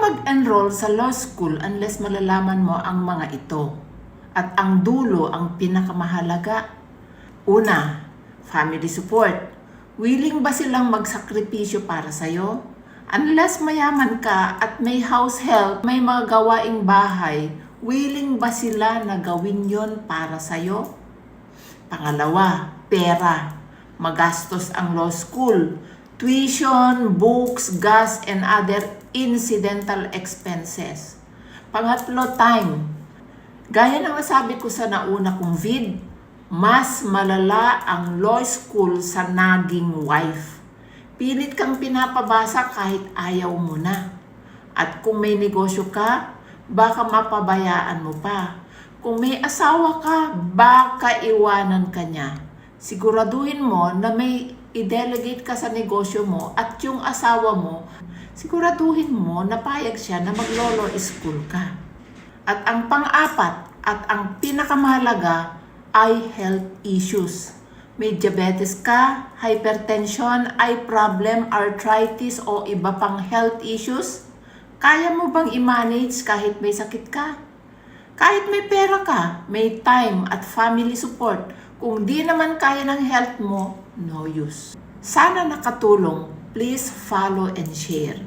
mag-enroll sa law school unless malalaman mo ang mga ito. At ang dulo ang pinakamahalaga. Una, family support. Willing ba silang magsakripisyo para sa'yo? Unless mayaman ka at may house help, may mga gawaing bahay, willing ba sila na gawin yon para sa'yo? Pangalawa, pera. Magastos ang law school. Tuition, books, gas, and other incidental expenses. Pangatlo, time. Gaya ng nasabi ko sa nauna kong vid, mas malala ang law school sa naging wife. Pilit kang pinapabasa kahit ayaw mo na. At kung may negosyo ka, baka mapabayaan mo pa. Kung may asawa ka, baka iwanan ka niya. Siguraduhin mo na may i-delegate ka sa negosyo mo at yung asawa mo, siguraduhin mo na payag siya na mag-law school ka. At ang pang-apat at ang pinakamahalaga ay health issues. May diabetes ka, hypertension, eye problem, arthritis o iba pang health issues? Kaya mo bang i-manage kahit may sakit ka? Kahit may pera ka, may time at family support, kung di naman kaya ng health mo, no use. Sana nakatulong. Please follow and share.